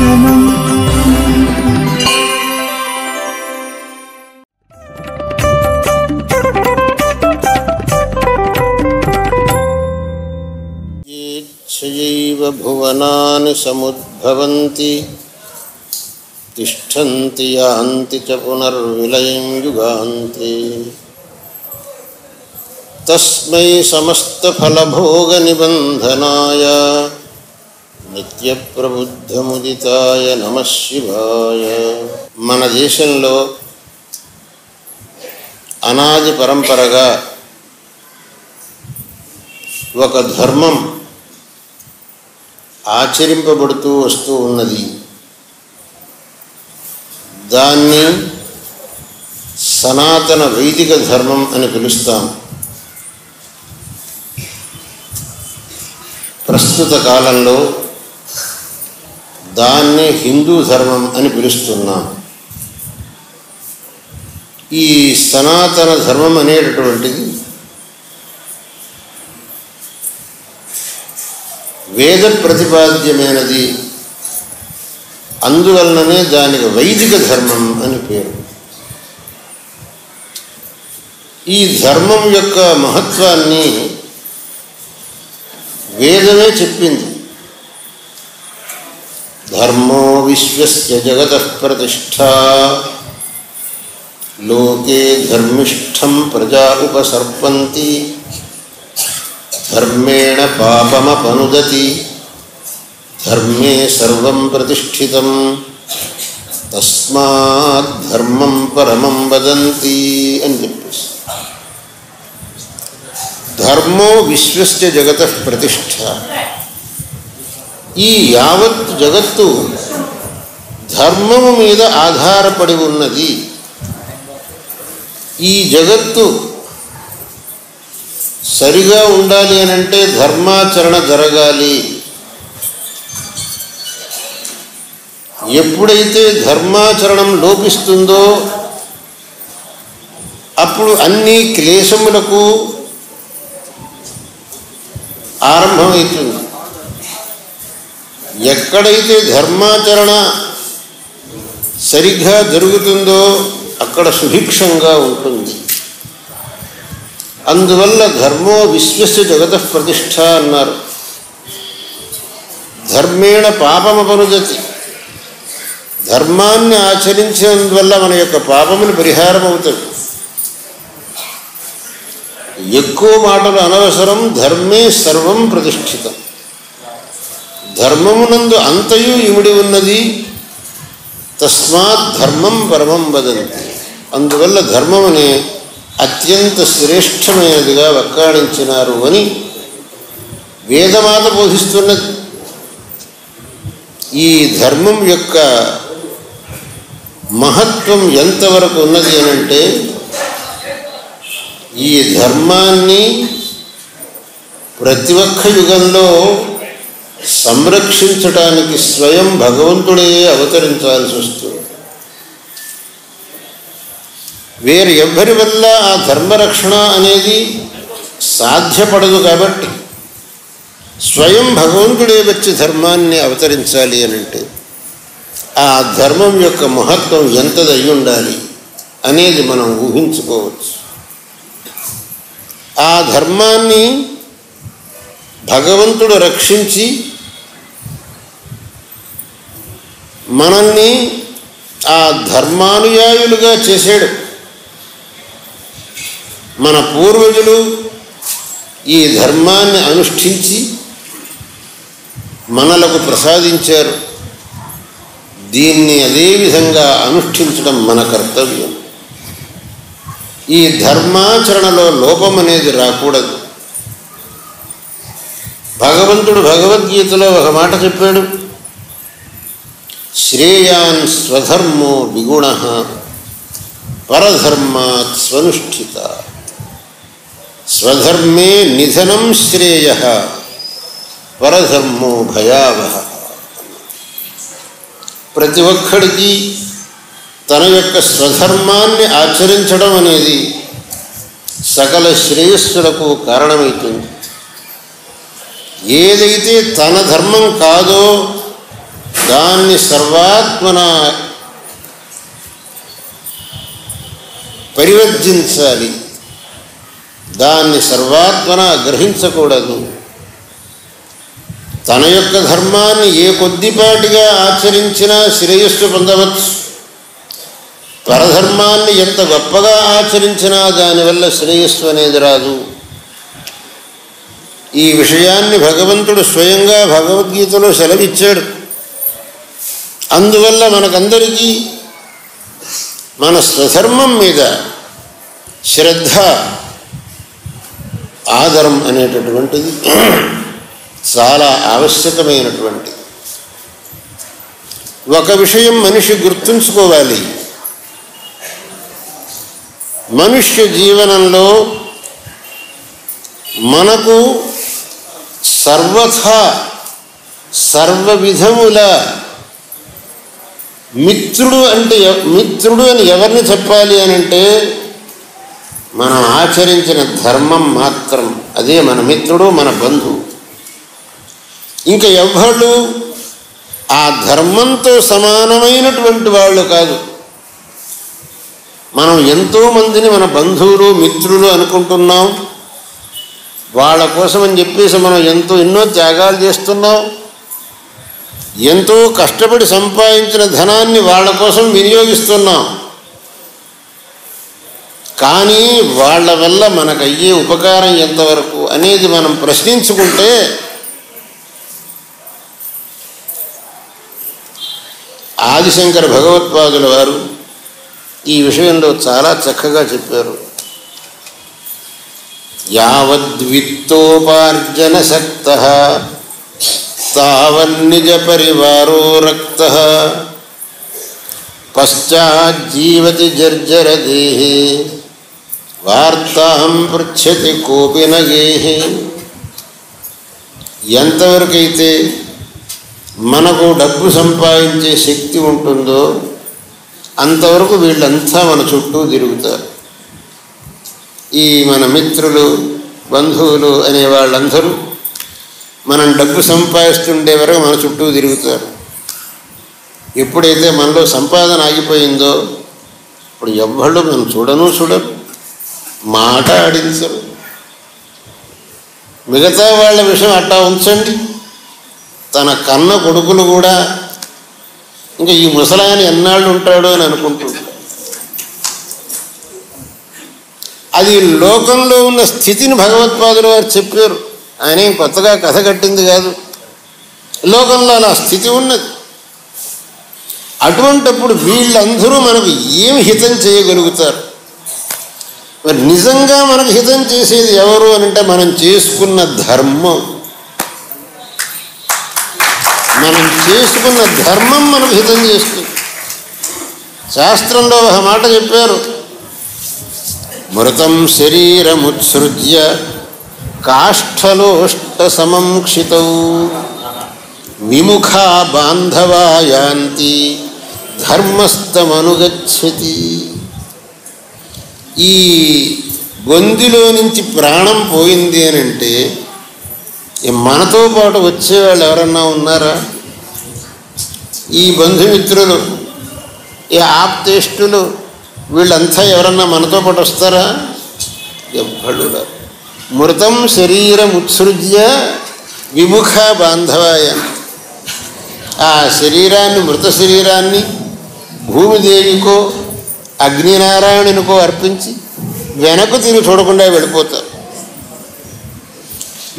దర్శనం. ఏచ్ఛయైవ భువనాని సముద్భవంతి తిష్టంతి యాంతి చ పునర్విలయం యుగాంతే. తస్మై సమస్తఫలభోగనిబంధనాయ నిత్యప్రబుద్ధముదితాయ నమః శివాయ. మన దేశంలో అనాది పరంపరగా ఒక ధర్మం ఆచరింపబడుతూ వస్తూ ఉన్నది. దాన్ని సనాతన వైదిక ధర్మం అని పిలుస్తాం. ప్రస్తుత కాలంలో దాన్ని హిందూ ధర్మం అని పిలుస్తున్నాం. ఈ సనాతన ధర్మం అనేటటువంటిది వేద ప్రతిపాద్యమైనది. అందువలననే దానికి వైదిక ధర్మం అని పేరు. ఈ ధర్మం యొక్క మహత్వాన్ని వేదమే చెప్పింది. ధర్మో విశ్వస్య జగతః ప్రతిష్ఠా లోకే ధర్మిష్ఠం ప్రజా ఉపసర్పంతి ధర్మేణ పాపమపనుదతి ధర్మే సర్వం ప్రతిష్ఠితం తస్మాత్ ధర్మం పరమం వదంతి అని చెప్పేసి. ధర్మో విశ్వస్య జగతః ప్రతిష్ఠ. ఈ యావత్ జగత్తు ధర్మము మీద ఆధారపడి ఉన్నది. ఈ జగత్తు సరిగా ఉండాలి అనంటే ధర్మాచరణ జరగాలి. ఎప్పుడైతే ధర్మాచరణం లోపిస్తుందో అప్పుడు అన్ని క్లేశములకు ఆరంభమవుతుంది. ఎక్కడైతే ధర్మాచరణ సరిగ్గా జరుగుతుందో అక్కడ సుభిక్షంగా ఉంటుంది. అందువల్ల ధర్మో విశ్వస్య జగతః ప్రతిష్ఠ అన్నారు. ధర్మేణ పాపమపనుదతి. ధర్మాన్ని ఆచరించినందువల్ల మన యొక్క పాపములు పరిహారం అవుతాయి. ఎక్కువ మాటలు అనవసరం. ధర్మే సర్వం ప్రతిష్ఠితం. ధర్మమునందు అంతయు ఇమిడి ఉన్నది. తస్మాత్ ధర్మం పరమం వదంతి. అందువల్ల ధర్మమునే అత్యంత శ్రేష్టమైనదిగా వక్కాణించినారు అని వేదమాత బోధిస్తున్నది. ఈ ధర్మం యొక్క మహత్వం ఎంతవరకు ఉన్నది అనంటే ఈ ధర్మాన్ని ప్రతి ఒక్క యుగంలో సంరక్షించడానికి స్వయం భగవంతుడే అవతరించాల్సి వస్తుంది. వేరు ఎవ్వరి వల్ల ఆ ధర్మరక్షణ అనేది సాధ్యపడదు. కాబట్టి స్వయం భగవంతుడే వచ్చి ధర్మాన్ని అవతరించాలి అనంటే ఆ ధర్మం యొక్క మహత్వం ఎంతది అయి ఉండాలి అనేది మనం ఊహించుకోవచ్చు. ఆ ధర్మాన్ని భగవంతుడు రక్షించి మనల్ని ఆ ధర్మానుయాయులుగా చేశాడు. మన పూర్వజులు ఈ ధర్మాన్ని అనుష్ఠించి మనలకు ప్రసాదించారు. దీన్ని అదేవిధంగా అనుష్ఠించడం మన కర్తవ్యం. ఈ ధర్మాచరణలో లోపం అనేది రాకూడదు. భగవంతుడు భగవద్గీతలో ఒక మాట చెప్పాడు. శ్రేయాన్ స్వధర్మో విగుణః పరధర్మాత్ స్వనుష్ఠిత. స్వధర్మే నిధనం శ్రేయః పరధర్మో భయావహ. ప్రతి ఒక్కడికి తన యొక్క స్వధర్మాన్ని ఆచరించడం అనేది సకల శ్రేయస్సులకు కారణమవుతుంది. ఏదైతే తన ధర్మం కాదో దాన్ని సర్వాత్మన పరివర్జించాలి, దాన్ని సర్వాత్మన గ్రహించకూడదు. తన యొక్క ధర్మాన్ని ఏ కొద్దిపాటిగా ఆచరించినా శ్రేయస్సు పొందవచ్చు, పరధర్మాన్ని ఎంత గొప్పగా ఆచరించినా దానివల్ల శ్రేయస్సు అనేది రాదు. ఈ విషయాన్ని భగవంతుడు స్వయంగా భగవద్గీతలో సెలవిచ్చాడు. అందువల్ల మనకందరికీ మన స్వధర్మం మీద శ్రద్ధ, ఆదరం అనేటటువంటిది చాలా ఆవశ్యకమైనటువంటిది. ఒక విషయం మనిషి గుర్తుంచుకోవాలి, మనుష్య జీవనంలో మనకు సర్వథా సర్వ విధముల మిత్రుడు అని ఎవరిని చెప్పాలి అని అంటే మనం ఆచరించిన ధర్మం మాత్రం, అదే మన మిత్రుడు, మన బంధువు. ఇంకా ఎవ్వళ్ళు ఆ ధర్మంతో సమానమైనటువంటి వాళ్ళు కాదు. మనం ఎంతోమందిని మన బంధువులు, మిత్రులు అనుకుంటున్నాం. వాళ్ళ కోసం అని చెప్పేసి మనం ఎన్నో త్యాగాలు చేస్తున్నాం. ఎంతో కష్టపడి సంపాదించిన ధనాన్ని వాళ్ళ కోసం వినియోగిస్తున్నాం. కానీ వాళ్ళ వల్ల మనకు అయ్యే ఉపకారం ఎంతవరకు అనేది మనం ప్రశ్నించుకుంటే ఆదిశంకర భగవత్పాదుల వారు ఈ విషయంలో చాలా చక్కగా చెప్పారు. యావద్విత్తోపార్జన శక్తః తావన్నిజ పరివారో రక్తః పశ్చాజ్జీవతి జర్జర దేహే వార్తాం పృచ్ఛతి కోపి న గేహే. ఎంతవరకైతే మనకు డబ్బు సంపాదించే శక్తి ఉంటుందో అంతవరకు వీళ్ళంతా మన చుట్టూ తిరుగుతారు. ఈ మన మిత్రులు, బంధువులు అనే వాళ్ళందరూ మనం డబ్బు సంపాదిస్తుండే వరకు మన చుట్టూ తిరుగుతారు. ఎప్పుడైతే మనలో సంపాదన ఆగిపోయిందో ఇప్పుడు ఎవ్వళ్ళు మనం చూడరు, మాట ఆడించరు. మిగతా వాళ్ళ విషయం అట్టా ఉంచండి, తన కన్న కొడుకులు కూడా ఇంకా ఈ ముసలాయన ఎన్నాళ్ళు ఉంటాడో అని అనుకుంటుంటారు. అది లోకంలో ఉన్న స్థితిని భగవత్పాదులు వారు చెప్పారు. ఆయన ఏం కొత్తగా కథ కట్టింది కాదు, లోకంలో అలా స్థితి ఉన్నది. అటువంటప్పుడు వీళ్ళందరూ మనకు ఏమి హితం చేయగలుగుతారు? మరి నిజంగా మనకు హితం చేసేది ఎవరు అని అంటే మనం చేసుకున్న ధర్మం. మనం చేసుకున్న ధర్మం మనకు హితం చేస్తుంది. శాస్త్రంలో ఒక మాట చెప్పారు, మృతం శరీరముత్సృజ్య కాష్ఠలోష్ట సమంక్షితౌ విముఖా బాంధవా యాంతి ధర్మస్థమనుగచ్చతి. ఈ గొంతులో నుంచి ప్రాణం పోయింది అని అంటే మనతో పాటు వచ్చేవాళ్ళు ఎవరన్నా ఉన్నారా? ఈ బంధుమిత్రులు, ఈ ఆప్తేష్టులు, వీళ్ళంతా ఎవరన్నా మనతో పాటు వస్తారా? ఎవ్వడు. మృతం శరీరం ఉత్సృజ్య విముఖ బాంధవాయ. ఆ శరీరాన్ని, మృత శరీరాన్ని భూమిదేవికో అగ్నినారాయణునికో అర్పించి వెనక్కు తిరిగి చూడకుండా వెళ్ళిపోతారు.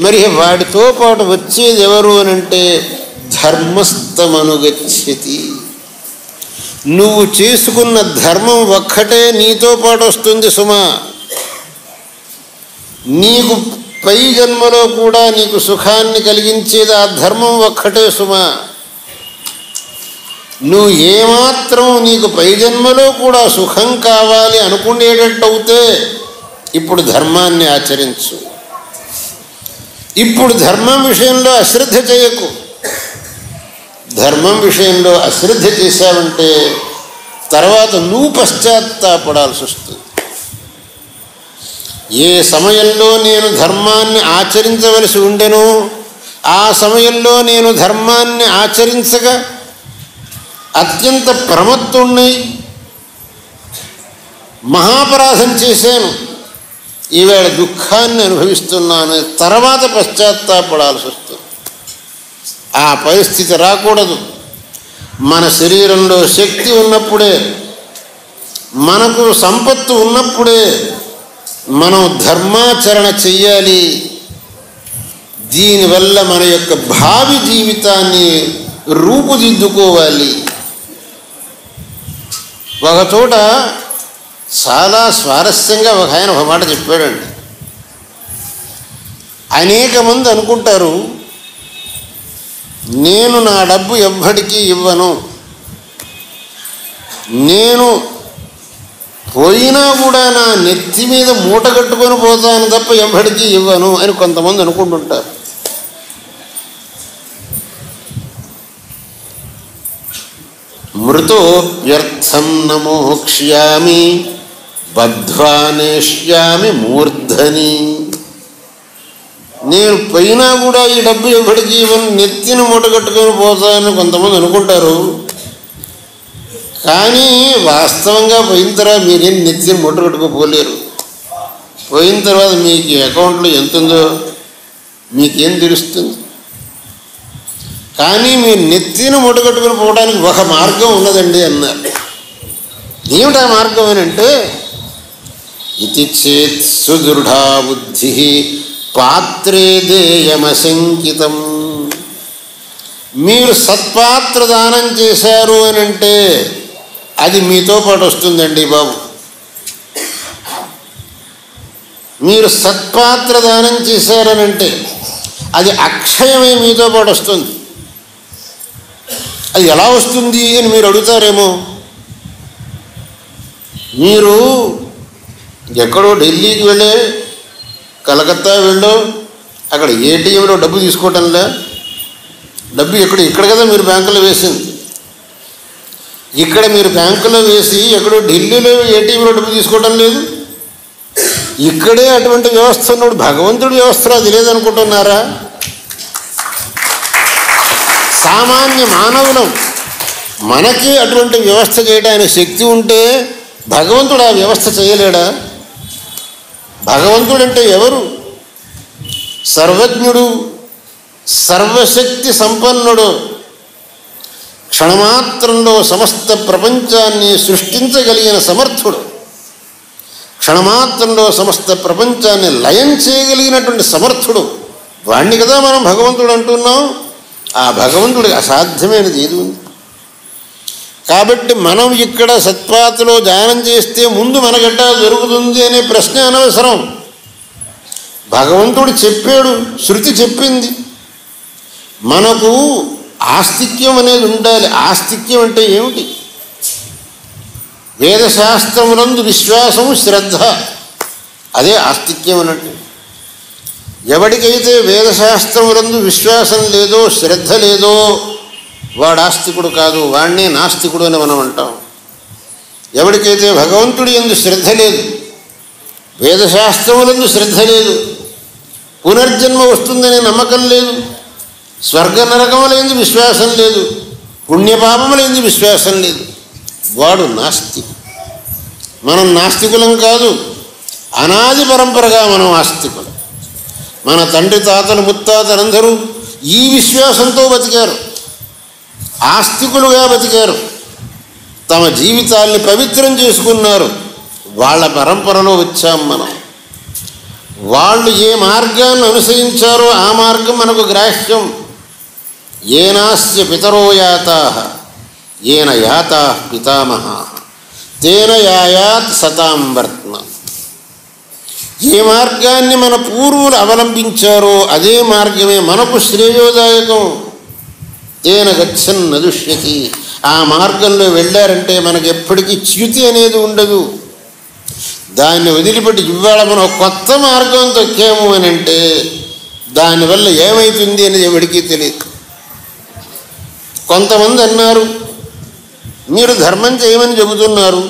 మరి వాడితో పాటు వచ్చేది ఎవరు అని అంటే ధర్మస్థమనుగచ్చతి. నువ్వు చేసుకున్న ధర్మం ఒక్కటే నీతో పాటు వస్తుంది సుమా. నీకు పై జన్మలో కూడా నీకు సుఖాన్ని కలిగించేది ఆ ధర్మం ఒక్కటే సుమా. నువ్వు ఏమాత్రం నీకు పై జన్మలో కూడా సుఖం కావాలి అనుకునేటట్టు అవుతే ఇప్పుడు ధర్మాన్ని ఆచరించు. ఇప్పుడు ధర్మం విషయంలో అశ్రద్ధ చేయకు. ధర్మం విషయంలో అశ్రద్ధ చేశావంటే తర్వాత నువ్వు పశ్చాత్తాపడాల్సి వస్తుంది. ఏ సమయంలో నేను ధర్మాన్ని ఆచరించవలసి ఉండెనో ఆ సమయంలో నేను ధర్మాన్ని ఆచరించగా అత్యంత ప్రమత్తుణ్ణి, మహాపరాధం చేశాను, ఈవేళ దుఃఖాన్ని అనుభవిస్తున్నాను, తర్వాత పశ్చాత్తాపడాల్సి వస్తుంది. ఆ పరిస్థితి రాకూడదు. మన శరీరంలో శక్తి ఉన్నప్పుడే, మనకు సంపత్తు ఉన్నప్పుడే మనం ధర్మాచరణ చెయ్యాలి. దీనివల్ల మన యొక్క భావి జీవితాన్ని రూపుదిద్దుకోవాలి. ఒకచోట చాలా స్వారస్యంగా ఒక ఆయన ఒక మాట చెప్పాడండి. అనేక మంది అనుకుంటారు, నేను నా డబ్బు ఎవ్వడికి ఇవ్వను, నేను పోయినా కూడా నా నెత్తి మీద మూట కట్టుకొని పోతాను తప్ప ఎవ్వడికి ఇవ్వను అని కొంతమంది అనుకుంటుంటారు. మృతో వ్యర్థం న మోక్ష్యామి బద్ధ్వా నేష్యామి మూర్ధని. నేను పోయినా కూడా ఈ డబ్బు ఎవ్వడికి ఇవ్వను, నెత్తిని మూట కట్టుకొని పోతానని కొంతమంది అనుకుంటారు. కానీ వాస్తవంగా పోయిన తర్వాత మీరేం నెత్తిని మూట కట్టుకోపోలేరు. పోయిన తర్వాత మీకు అకౌంట్లో ఎంత ఉందో మీకేం తెలుస్తుంది. కానీ మీరు నెత్తిని మూట కట్టుకుని పోవడానికి ఒక మార్గం ఉన్నదండి అన్నారు. ఏమిటా మార్గం అని అంటే, ఇది చేత్ సుదృఢా బుద్ధి పాత్రే దేయమశంకితం. మీరు సత్పాత్ర దానం చేశారు అని అంటే అది మీతో పాటు వస్తుందండి బాబు. మీరు సత్పాత్ర దానం చేశారనంటే అది అక్షయమై మీతో పాటు వస్తుంది. అది ఎలా వస్తుంది అని మీరు అడుగుతారేమో. మీరు ఎక్కడో ఢిల్లీకి వెళ్ళే, కలకత్తా వెళ్ళో, అక్కడ ఏటీఎంలో డబ్బు తీసుకోవటంలే. డబ్బు ఇక్కడ కదా మీరు బ్యాంకులో వేసింది. ఇక్కడ మీరు బ్యాంకులో వేసి ఎక్కడో ఢిల్లీలో ఏటీఎంలో డబ్బు తీసుకోవటం లేదు. ఇక్కడే అటువంటి వ్యవస్థ ఉన్నప్పుడు భగవంతుడి వ్యవస్థలో అది లేదనుకుంటున్నారా? సామాన్య మానవులం, మనకి అటువంటి వ్యవస్థ చేయడానికి శక్తి ఉంటే భగవంతుడు ఆ వ్యవస్థ చేయలేడా? భగవంతుడు అంటే ఎవరు? సర్వజ్ఞుడు, సర్వశక్తి సంపన్నుడు, క్షణమాత్రంలో సమస్త ప్రపంచాన్ని సృష్టించగలిగిన సమర్థుడు, క్షణమాత్రంలో సమస్త ప్రపంచాన్ని లయం చేయగలిగినటువంటి సమర్థుడు. వాణ్ణి కదా మనం భగవంతుడు అంటున్నాం. ఆ భగవంతుడికి అసాధ్యమైనది ఏది ఉంది? కాబట్టి మనం ఇక్కడ సత్పాత్రలో దానం చేస్తే ముందు మనగట్టా దొరుకుతుంది అనే ప్రశ్న అనవసరం. భగవంతుడు చెప్పాడు, శృతి చెప్పింది. మనకు ఆస్తిక్యం అనేది ఉండాలి. ఆస్తిక్యం అంటే ఏమిటి? వేదశాస్త్రమునందు విశ్వాసం, శ్రద్ధ, అదే ఆస్తిక్యం అన్నట్టు. ఎవడికైతే వేదశాస్త్రములందు విశ్వాసం లేదో, శ్రద్ధ లేదో, వాడు ఆస్తికుడు కాదు, వాడినే నాస్తికుడు అని మనం అంటాం. ఎవడికైతే భగవంతుడి యందు శ్రద్ధ లేదు, వేదశాస్త్రములందు శ్రద్ధ లేదు, పునర్జన్మ వస్తుందనే నమ్మకం లేదు, స్వర్గ నరకములందు విశ్వాసం లేదు, పుణ్యపాపములందు విశ్వాసం లేదు, వాడు నాస్తికుడు. మనం నాస్తికులం కాదు, అనాది పరంపరగా మనం ఆస్తికులం. మన తండ్రి తాతలు ముత్తాతలందరూ ఈ విశ్వాసంతో బతికారు, ఆస్తికులుగా బతికారు, తమ జీవితాల్ని పవిత్రం చేసుకున్నారు. వాళ్ళ పరంపరలో వచ్చాం మనం. వాళ్ళు ఏ మార్గాన్ని అనుసరించారో ఆ మార్గం మనకు గ్రాహ్యం. ఏనాస్య పితరో యాతాః ఏన యాతాః పితామహాః తేన యాయాత్ సతాం వర్త్మ. ఏ మార్గాన్ని మన పూర్వులు అవలంబించారో అదే మార్గమే మనకు శ్రేయోదాయకం. తేన గచ్చన్ నదుష్యతి. ఆ మార్గంలో వెళ్ళారంటే మనకు ఎప్పటికీ చ్యుతి అనేది ఉండదు. దాన్ని వదిలిపెట్టి ఇవాళ మనం కొత్త మార్గం తొక్కాము అని అంటే దానివల్ల ఏమవుతుంది అనేది ఎవరికీ తెలియదు. కొంతమంది అన్నారు, మీరు ధర్మం చేయమని చెబుతున్నారు,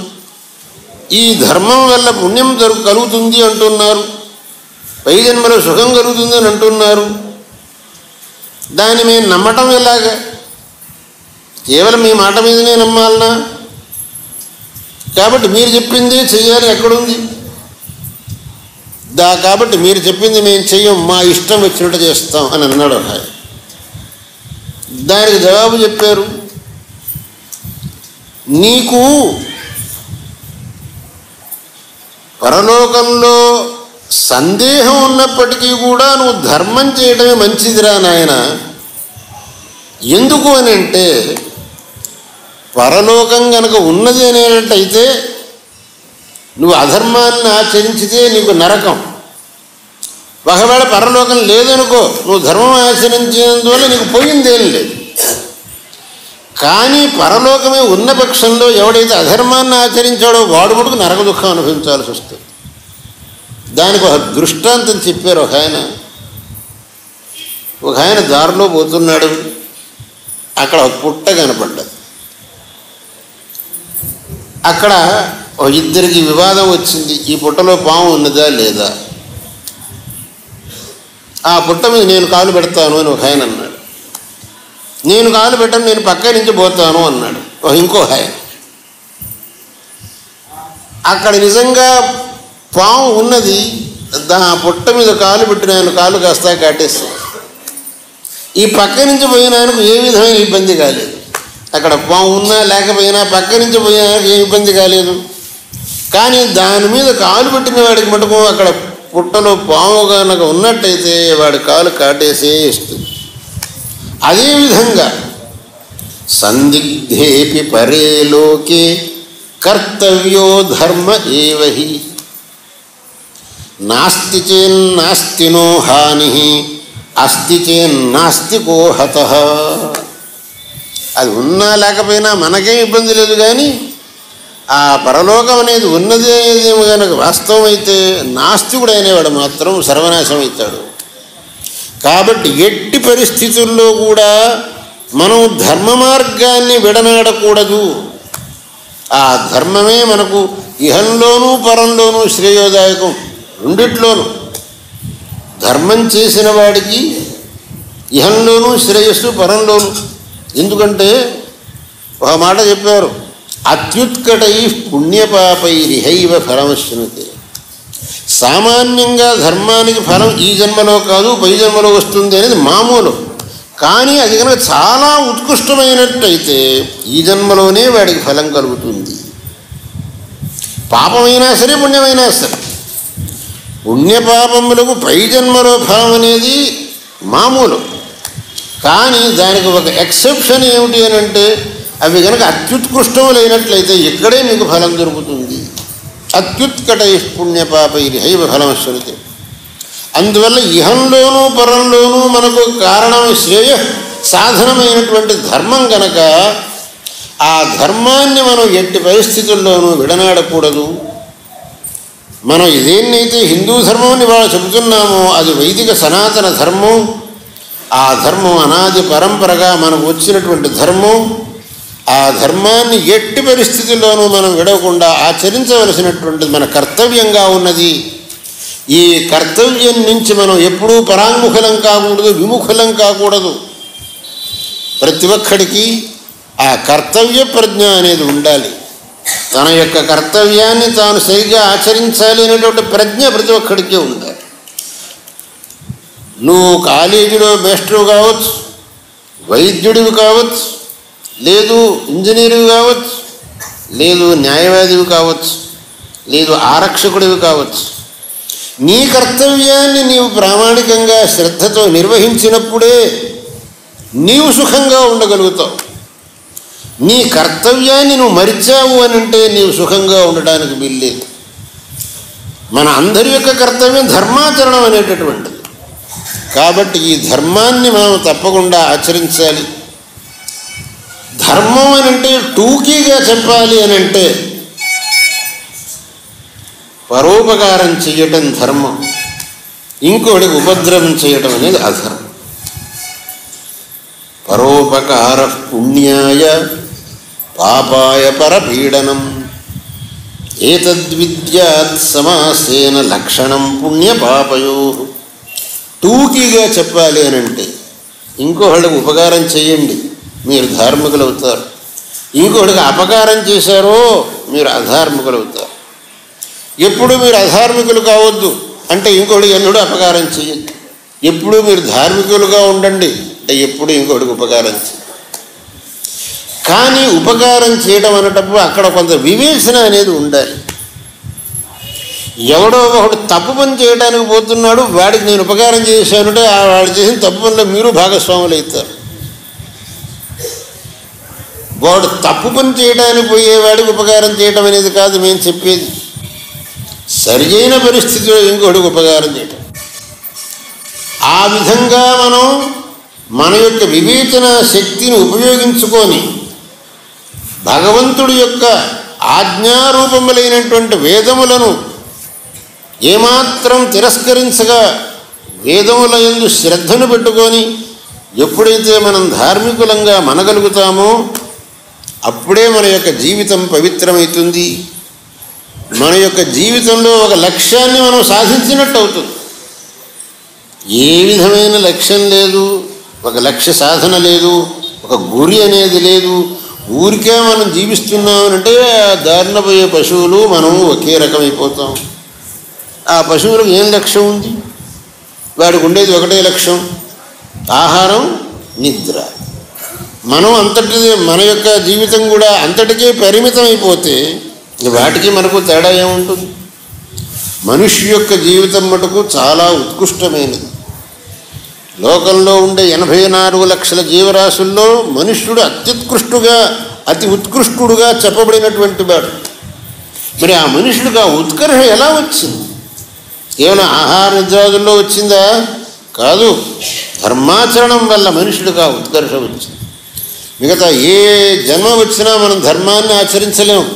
ఈ ధర్మం వల్ల పుణ్యం కలుగుతుంది అంటున్నారు, పై జన్మలో సుఖం కలుగుతుంది అని అంటున్నారు, దాన్ని మేము నమ్మటం ఎలాగా? కేవలం మీ మాట మీదనే నమ్మాలనా? కాబట్టి మీరు చెప్పింది చెయ్యాలి ఎక్కడుంది? కాబట్టి మీరు చెప్పింది మేము చెయ్యం, మా ఇష్టం వచ్చినట్టు చేస్తాం అని అన్నాడు ఆయన. దానికి జవాబు చెప్పారు, నీకు పరలోకంలో సందేహం ఉన్నప్పటికీ కూడా నువ్వు ధర్మం చేయడమే మంచిదిరా నాయన. ఎందుకు అని అంటే, పరలోకం కనుక ఉన్నది అనేటట్టయితే నువ్వు అధర్మాన్ని ఆచరించితే నీకు నరకం. ఒకవేళ పరలోకం లేదనుకో, నువ్వు ధర్మం ఆచరించినందువల్ల నీకు పోయిందేం లేదు. కానీ పరలోకమే ఉన్న పక్షంలో ఎవడైతే అధర్మాన్ని ఆచరించాడో వాడు మటుకు నరక దుఃఖం అనుభవించాల్సి వస్తుంది. దానికి ఒక దృష్టాంతం చెప్పారు. ఒక ఆయన దారిలో పోతున్నాడు, అక్కడ ఒక పుట్ట కనపడ్డది. అక్కడ ఇద్దరికి వివాదం వచ్చింది, ఈ పుట్టలో పాము ఉన్నదా లేదా. ఆ పుట్ట మీద నేను కాలు పెడతాను అని ఒక ఆయన అన్నాడు. నేను కాలు పెట్టను, నేను పక్క నుంచి పోతాను అన్నాడు ఇంకో ఆయన. అక్కడ నిజంగా పాము ఉన్నది, ఆ పుట్ట మీద కాలు పెట్టిన ఆయన కాలు కాస్త కాటేస్తాడు. ఈ పక్క నుంచి పోయిన ఆయనకు ఏ విధమైన ఇబ్బంది కాలేదు. అక్కడ పాము ఉన్నా లేకపోయినా పక్క నుంచి పోయిన ఆయనకు ఏ ఇబ్బంది కాలేదు. కానీ దాని మీద కాలు పెట్టిన వాడికి మటుకు అక్కడ పుట్టలో పాము కనుక ఉన్నట్టయితే వాడి కాలు కాటేసే ఇస్తుంది. అదేవిధంగా సందిగ్ధేపి పరే లోకే కర్తవ్యో ధర్మ ఏవహి నాస్తి చేన్నాస్తినో హాని అస్తి చేన్నాస్తి కో హతః. అది ఉన్నా లేకపోయినా మనకేం ఇబ్బంది లేదు. కానీ ఆ పరలోకం అనేది ఉన్నది అనేదేమో కనుక వాస్తవం అయితే నాస్తికుడు అనేవాడు మాత్రం సర్వనాశం అవుతాడు. కాబట్టి ఎట్టి పరిస్థితుల్లో కూడా మనం ధర్మ మార్గాన్ని విడనాడకూడదు. ఆ ధర్మమే మనకు ఇహంలోనూ పరంలోనూ శ్రేయోదాయకం. రెండిట్లోనూ ధర్మం చేసిన వాడికి ఇహంలోనూ శ్రేయస్సు, పరంలోనూ. ఎందుకంటే ఒక మాట చెప్పారు, అత్యుత్కటై పుణ్యపాపైరిహైవ ఫలమశ్నుతే. సామాన్యంగా ధర్మానికి ఫలం ఈ జన్మలో కాదు పై జన్మలో వస్తుంది అనేది మామూలు. కానీ అది కనుక చాలా ఉత్కృష్టమైనట్టయితే ఈ జన్మలోనే వాడికి ఫలం కలుగుతుంది. పాపమైనా సరే పుణ్యమైనా సరే. పుణ్యపాపములకు పై జన్మలో ఫలం అనేది మామూలు. కానీ దానికి ఒక ఎక్సెప్షన్ ఏమిటి అని అంటే, అవి కనుక అత్యుత్కృష్టములైనట్లయితే ఇక్కడే మీకు ఫలం దొరుకుతుంది. అత్యుత్కటై పుణ్యపాపైరిహైవ ఫలమశ్నుతే. అందువల్ల ఇహంలోనూ పరంలోనూ మనకు కారణం శ్రేయ సాధనమైనటువంటి ధర్మం కనుక ఆ ధర్మాన్ని మనం ఎట్టి పరిస్థితుల్లోనూ విడనాడకూడదు. మనం ఇదేన్నైతే హిందూ ధర్మం అని వాళ్ళు చెబుతున్నామో అది వైదిక సనాతన ధర్మం. ఆ ధర్మం అనాది పరంపరగా మనకు వచ్చినటువంటి ధర్మం. ఆ ధర్మాన్ని ఎట్టి పరిస్థితుల్లోనూ మనం విడవకుండా ఆచరించవలసినటువంటిది మన కర్తవ్యంగా ఉన్నది. ఈ కర్తవ్యం నుంచి మనం ఎప్పుడూ పరాంగుఖులం కాకూడదు, విముఖులం కాకూడదు. ప్రతి ఒక్కడికి ఆ కర్తవ్య ప్రజ్ఞ అనేది ఉండాలి. తన యొక్క కర్తవ్యాన్ని తాను సరిగ్గా ఆచరించాలి అనేటువంటి ప్రజ్ఞ ప్రతి ఒక్కడికే ఉండాలి. నువ్వు కాలేజీలో మేస్టరు కావచ్చు, వైద్యుడివి కావచ్చు, లేదు ఇంజనీరువి కావచ్చు, లేదు న్యాయవాదివి కావచ్చు, లేదు ఆరక్షకుడివి కావచ్చు. నీ కర్తవ్యాన్ని నీవు ప్రామాణికంగా శ్రద్ధతో నిర్వహించినప్పుడే నీవు సుఖంగా ఉండగలుగుతావు. నీ కర్తవ్యాన్ని నువ్వు మరిచావు అని అంటే నీవు సుఖంగా ఉండడానికి వీల్లేదు. మన అందరి యొక్క కర్తవ్యం ధర్మాచరణం అనేటటువంటిది. కాబట్టి ఈ ధర్మాన్ని మనం తప్పకుండా ఆచరించాలి. ధర్మం అని అంటే టూకీగా చెప్పాలి అని అంటే పరోపకారం చేయటం ధర్మం, ఇంకోటికి ఉపద్రవం చేయటం అనేది అధర్మం. పరోపకార పుణ్యాయ పాపాయ పరపీడనం ఏతద్విద్యాత్ సమాసేన లక్షణం పుణ్యపాపయో. టూకీగా చెప్పాలి అని అంటే ఇంకోళ్ళకి ఉపకారం చేయండి, మీరు ధార్మికులు అవుతారు. ఇంకొకటికి అపకారం చేశారో మీరు అధార్మికులు అవుతారు. ఎప్పుడు మీరు అధార్మికులు కావద్దు అంటే ఇంకొకటికి ఎన్నడూ అపకారం చేయొద్దు. ఎప్పుడు మీరు ధార్మికులుగా ఉండండి అంటే ఎప్పుడు ఇంకొకటికి ఉపకారం చేయండి. కానీ ఉపకారం చేయడం అనేటప్పుడు అక్కడ కొంత వివేచన అనేది ఉండాలి. ఎవడో ఒకడు తప్పు పని చేయడానికి పోతున్నాడు, వాడికి నేను ఉపకారం చేశానంటే వాడు చేసిన తప్పు పనిలో మీరు భాగస్వాములు అవుతారు. వాడు తప్పు పని చేయడానికి పోయేవాడికి ఉపకారం చేయడం అనేది కాదు మేము చెప్పేది. సరియైన పరిస్థితిలో ఇంకొకటికి ఉపకారం చేయటం. ఆ విధంగా మనం మన యొక్క వివేచన శక్తిని ఉపయోగించుకొని భగవంతుడి యొక్క ఆజ్ఞారూపములైనటువంటి వేదములను ఏమాత్రం తిరస్కరించగా వేదముల యందు శ్రద్ధను పెట్టుకొని ఎప్పుడైతే మనం ధార్మికులంగా మనగలుగుతామో అప్పుడే మన యొక్క జీవితం పవిత్రమవుతుంది. మన యొక్క జీవితంలో ఒక లక్ష్యాన్ని మనం సాధించినట్టు అవుతుంది. ఏ విధమైన లక్ష్యం లేదు, ఒక లక్ష్య సాధన లేదు, ఒక గురి అనేది లేదు. ఊరికే మనం జీవిస్తున్నామనంటే దారిన పోయే పశువులు మనం ఒకే రకమైపోతాం. ఆ పశువులకు ఏం లక్ష్యం ఉంది? వాడికి ఉండేది ఒకటే లక్ష్యం, ఆహారం, నిద్ర. మనం అంతటి మన యొక్క జీవితం కూడా అంతటికే పరిమితం అయిపోతే వాటికి మనకు తేడా ఏముంటుంది? మనిషి యొక్క జీవితం మటుకు చాలా ఉత్కృష్టమైనది. లోకంలో ఉండే 84 లక్షల జీవరాశుల్లో మనుష్యుడు అతి ఉత్కృష్టుడుగా చెప్పబడినటువంటి వాడు. మరి ఆ మనుషుడికి ఆ ఉత్కర్ష ఎలా వచ్చింది? కేవలం ఆహార నిద్రాదుల్లో వచ్చిందా? కాదు, ధర్మాచరణం వల్ల మనుషుడికి ఆ ఉత్కర్ష వచ్చింది. మిగతా ఏ జన్మ వచ్చినా మనం ధర్మాన్ని ఆచరించలేము.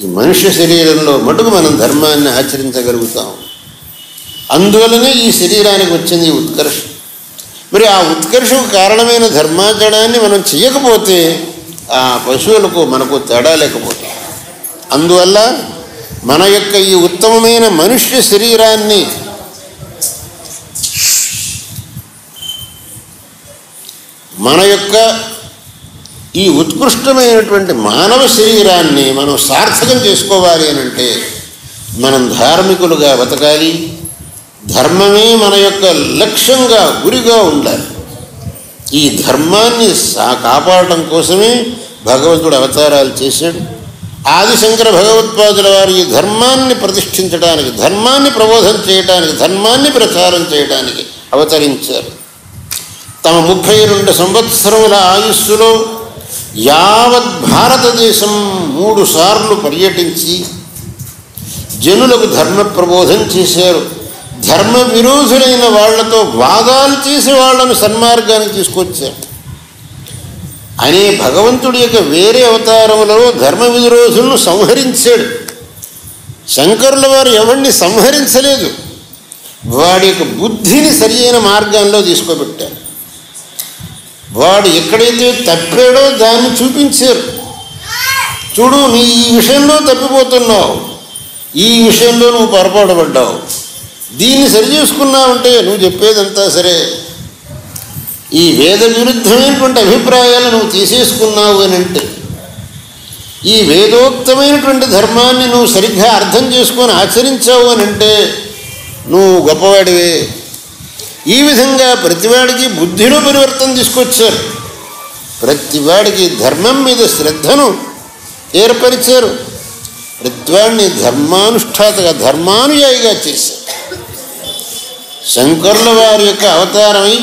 ఈ మనుష్య శరీరంలో మటుకు మనం ధర్మాన్ని ఆచరించగలుగుతాం. అందువలనే ఈ శరీరానికి వచ్చింది ఈ ఉత్కర్ష. మరి ఆ ఉత్కర్షకు కారణమైన ధర్మాచరణాన్ని మనం చేయకపోతే ఆ పశువులకు మనకు తేడా లేకపోతే, అందువల్ల మన యొక్క ఈ ఉత్తమమైన మనుష్య శరీరాన్ని మన యొక్క ఈ ఉత్కృష్టమైనటువంటి మానవ శరీరాన్ని మనం సార్థకం చేసుకోవాలి అని అంటే మనం ధార్మికులుగా బతకాలి. ధర్మమే మన యొక్క లక్ష్యంగా గురిగా ఉండాలి. ఈ ధర్మాన్ని కాపాడటం కోసమే భగవంతుడు అవతారాలు చేశాడు. ఆదిశంకర భగవత్పాదుల వారు ఈ ధర్మాన్ని ప్రతిష్ఠించడానికి, ధర్మాన్ని ప్రబోధం చేయడానికి, ధర్మాన్ని ప్రచారం చేయడానికి అవతరించారు. తమ 32 సంవత్సరముల ఆయుస్సులో యావత్ భారతదేశం 3 సార్లు పర్యటించి జనులకు ధర్మ ప్రబోధం చేశారు. ధర్మ విరోధులైన వాళ్లతో వాదాలు చేసి వాళ్లను సన్మార్గానికి తీసుకొచ్చారు. అనే భగవంతుడి యొక్క వేరే అవతారములలో ధర్మ విరోధులను సంహరించాడు. శంకరుల వారు ఎవరిని సంహరించలేదు, వాడి యొక్క బుద్ధిని సరియైన మార్గంలో తీసుకోబెట్టారు. వాడు ఎక్కడైతే తప్పాడో దాన్ని చూపించారు. చూడు, నీ ఈ విషయంలో తప్పిపోతున్నావు, ఈ విషయంలో నువ్వు పొరపాటు పడ్డావు, దీన్ని సరి చేసుకున్నావంటే నువ్వు చెప్పేదంతా సరే, ఈ వేద విరుద్ధమైనటువంటి అభిప్రాయాలు నువ్వు తీసేసుకున్నావు అని అంటే, ఈ వేదోక్తమైనటువంటి ధర్మాన్ని నువ్వు సరిగ్గా అర్థం చేసుకొని ఆచరించావు అని అంటే నువ్వు గొప్పవాడివే. ఈ విధంగా ప్రతివాడికి బుద్ధిలో పరివర్తన తీసుకొచ్చారు. ప్రతివాడికి ధర్మం మీద శ్రద్ధను ఏర్పరిచారు. ప్రతివాడిని ధర్మానుష్ఠాతగా, ధర్మానుయాయిగా చేశారు. శంకరుల వారి యొక్క అవతారమై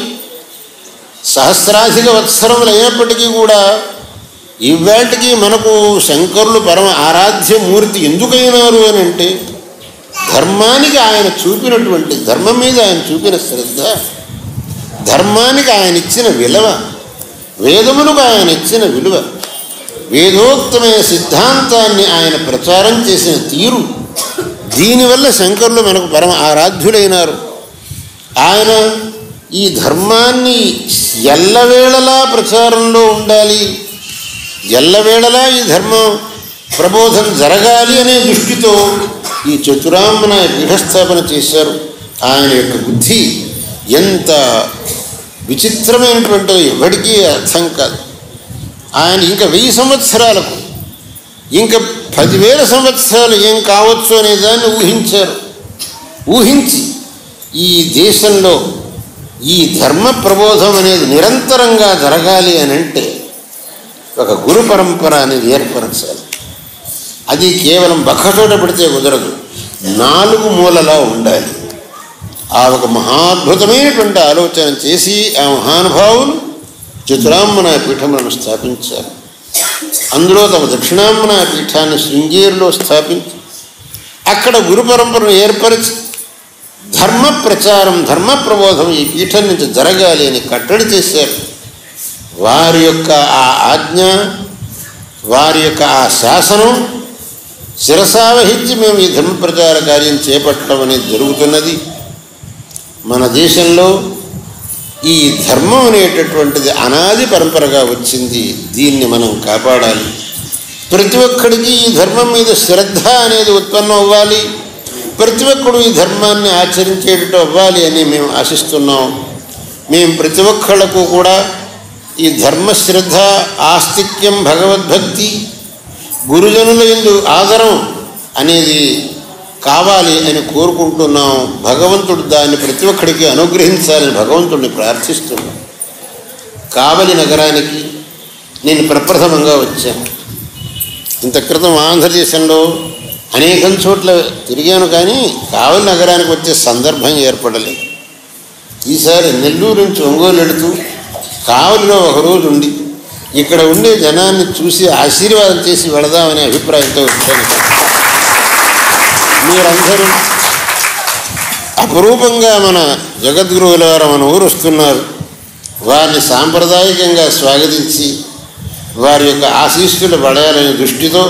సహస్రాధిక వత్సరములు అయినప్పటికీ కూడా ఇవాటికి మనకు శంకరులు పరమ ఆరాధ్యమూర్తి ఎందుకైనారు అని అంటే ధర్మానికి ఆయన చూపినటువంటి, ధర్మం మీద ఆయన చూపిన శ్రద్ధ, ధర్మానికి ఆయన ఇచ్చిన విలువ, వేదములకు ఆయన ఇచ్చిన విలువ, వేదోక్తమైన సిద్ధాంతాన్ని ఆయన ప్రచారం చేసిన తీరు, దీనివల్ల శంకరులు మనకు పరమ ఆరాధ్యులైనారు. ఆయన ఈ ధర్మాన్ని ఎల్లవేళలా ప్రచారంలో ఉండాలి, ఎల్లవేళలా ఈ ధర్మం ప్రబోధం జరగాలి అనే దృష్టితో ఈ చతురాంబన పీఠస్థాపన చేశారు. ఆయన యొక్క బుద్ధి ఎంత విచిత్రమైనటువంటిదో ఎవరికీ అర్థం కాదు. ఆయన ఇంకా 1000 సంవత్సరాలకు, ఇంకా 10,000 సంవత్సరాలు ఏం కావచ్చు అనే దాన్ని ఊహించారు. ఊహించి ఈ దేశంలో ఈ ధర్మ ప్రబోధం అనేది నిరంతరంగా జరగాలి అని అంటే ఒక గురు పరంపర అనేది ఏర్పరచాలి. అది కేవలం బక్కచోట పెడితే కుదరదు, 4 మూలలా ఉండాలి. ఆ ఒక మహాద్భుతమైనటువంటి ఆలోచన చేసి ఆ మహానుభావులు చతురామ్మన పీఠములను స్థాపించారు. అందులో తమ దక్షిణామ్మన పీఠాన్ని శృంగేరిలో స్థాపించి అక్కడ గురు పరంపరను ఏర్పరిచి ధర్మ ప్రచారం, ధర్మ ప్రబోధం ఈ పీఠం నుంచి జరగాలి అని కట్టడి చేశారు. వారి యొక్క ఆ ఆజ్ఞ, వారి యొక్క ఆ శాసనం శిరసావహించి మేము ఈ ధర్మ ప్రచార కార్యం చేపట్టడం అనేది జరుగుతున్నది. మన దేశంలో ఈ ధర్మం అనేటటువంటిది అనాది పరంపరగా వచ్చింది. దీన్ని మనం కాపాడాలి. ప్రతి ఒక్కడికి ఈ ధర్మం మీద శ్రద్ధ అనేది ఉత్పన్నం అవ్వాలి. ప్రతి ఒక్కడు ఈ ధర్మాన్ని ఆచరించేటట్టు అవ్వాలి అని మేము ఆశిస్తున్నాం. మేము ప్రతి ఒక్కళ్ళకు కూడా ఈ ధర్మశ్రద్ధ, ఆస్తిక్యం, భగవద్భక్తి, గురుజనుల యందు ఆదరం అనేది కావాలి అని కోరుకుంటున్నాం. భగవంతుడు దాన్ని ప్రతి ఒక్కడికి అనుగ్రహించాలని భగవంతుడిని ప్రార్థిస్తున్నాం. కావలి నగరానికి నేను ప్రప్రథమంగా వచ్చాను. ఇంత క్రితం ఆంధ్రదేశంలో అనేకం చోట్ల తిరిగాను, కానీ కావలి నగరానికి వచ్చే సందర్భం ఏర్పడలేదు. ఈసారి నెల్లూరు నుంచి ఒంగోలు వెళుతూ కావలిలో ఒకరోజు ఉండి ఇక్కడ ఉండే జనాన్ని చూసి ఆశీర్వాదం చేసి వెళదామనే అభిప్రాయంతో వచ్చాను. మీరందరూ అపురూపంగా మన జగద్గురువుల వారు మన ఊరు వస్తున్నారు. వారిని సాంప్రదాయకంగా స్వాగతించి వారి యొక్క ఆశీస్సులు పడాలనే దృష్టితో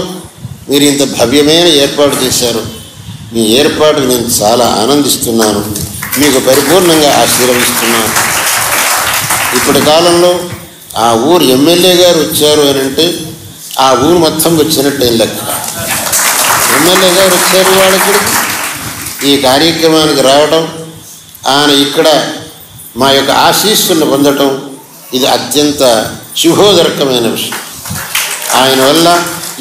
మీరు ఇంత భవ్యమైన ఏర్పాటు చేశారు. మీ ఏర్పాటుకు నేను చాలా ఆనందిస్తున్నాను. మీకు పరిపూర్ణంగా ఆశీర్వదిస్తున్నాను. ఇప్పటి కాలంలో ఆ ఊరు ఎమ్మెల్యే గారు వచ్చారు అని అంటే ఆ ఊరు మొత్తం వచ్చినట్టే లెక్క. ఎమ్మెల్యే గారు వచ్చారు వాళ్ళకి ఈ కార్యక్రమానికి రావడం, ఆయన ఇక్కడ మా యొక్క ఆశీస్సులను పొందటం, ఇది అత్యంత శుభోదరకమైన విషయం. ఆయన వల్ల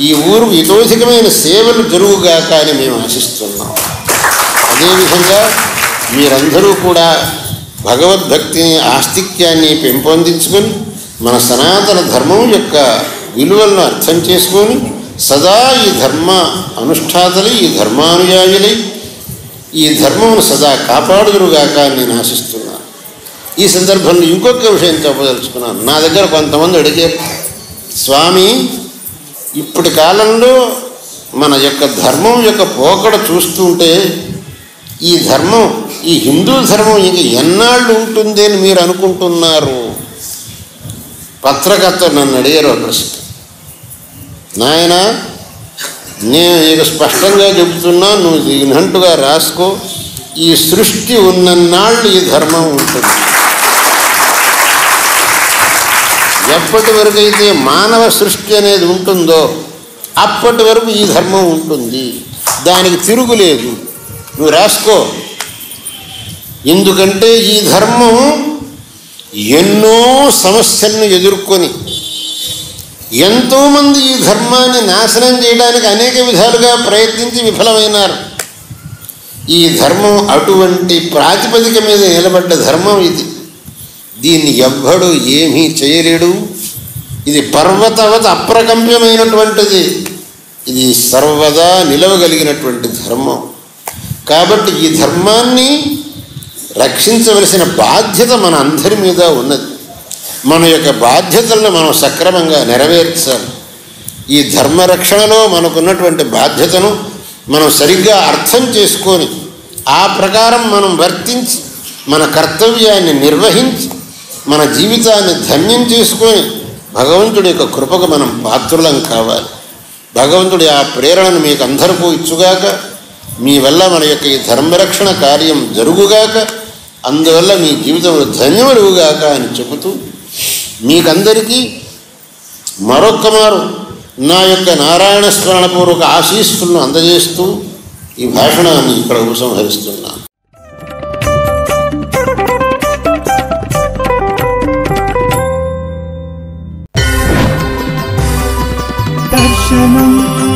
ఈ ఊరు ఇతోధికమైన సేవలు జరుగుగాక అని మేము ఆశిస్తున్నాం. అదేవిధంగా మీరందరూ కూడా భగవద్భక్తిని, ఆస్తిక్యాన్ని పెంపొందించుకొని మన సనాతన ధర్మం యొక్క విలువలను అర్థం చేసుకొని సదా ఈ ధర్మ అనుష్ఠాతలై, ఈ ధర్మానుయాయులై ఈ ధర్మమును సదా కాపాడుదురుగాక అని నేను ఆశిస్తున్నాను. ఈ సందర్భంలో ఇంకొక విషయం చెప్పదలుచుకున్నాను. నా దగ్గర కొంతమంది అడిగారు, స్వామి ఇప్పటి కాలంలో మన యొక్క ధర్మం యొక్క పోకడ చూస్తుంటే ఈ ధర్మం, ఈ హిందూ ధర్మం ఇంక ఎన్నాళ్ళు ఉంటుంది అని మీరు అనుకుంటున్నారు? పత్రకర్త నన్ను అడిగారు ఆ ప్రశ్న. నాయన, నేను నీకు స్పష్టంగా చెబుతున్నా, నువ్వు దీనంటుగా రాసుకో, ఈ సృష్టి ఉన్నన్నాళ్ళు ఈ ధర్మం ఉంటుంది. ఎప్పటి వరకు అయితే మానవ సృష్టి అనేది ఉంటుందో అప్పటి వరకు ఈ ధర్మం ఉంటుంది, దానికి తిరుగులేదు. నువ్వు రాసుకో. ఎందుకంటే ఈ ధర్మం ఎన్నో సమస్యలను ఎదుర్కొని ఎంతోమంది ఈ ధర్మాన్ని నాశనం చేయడానికి అనేక విధాలుగా ప్రయత్నించి విఫలమైనారు. ఈ ధర్మం అటువంటి ప్రాతిపదిక మీద నిలబడ్డ ధర్మం ఇది. దీన్ని ఎవ్వడు ఏమీ చేయలేడు. ఇది పర్వతవత అప్రకంప్యమైనటువంటిది. ఇది సర్వదా నిలవగలిగినటువంటి ధర్మం. కాబట్టి ఈ ధర్మాన్ని రక్షించవలసిన బాధ్యత మన అందరి మీద ఉన్నది. మన యొక్క బాధ్యతలను మనం సక్రమంగా నెరవేర్చాలి. ఈ ధర్మరక్షణలో మనకున్నటువంటి బాధ్యతను మనం సరిగ్గా అర్థం చేసుకొని ఆ ప్రకారం మనం వర్తించి మన కర్తవ్యాన్ని నిర్వహించి మన జీవితాన్ని ధన్యం చేసుకొని భగవంతుడి యొక్క కృపకు మనం పాత్రులం కావాలి. భగవంతుడి ఆ ప్రేరణను మీకు అందరికీ ఇచ్చుగాక. మీ వల్ల మన యొక్క ఈ ధర్మరక్షణ కార్యం జరుగుగాక. అందువల్ల మీ జీవితంలో ధన్యమడుగుగాక అని చెబుతూ మీకందరికీ మరొక్క మారు నా యొక్క నారాయణ స్మరణపూర్వక ఆశీస్సులను అందజేస్తూ ఈ భాషణాన్ని ఇక్కడ ఉపసంహరిస్తున్నాను. दर्शनम्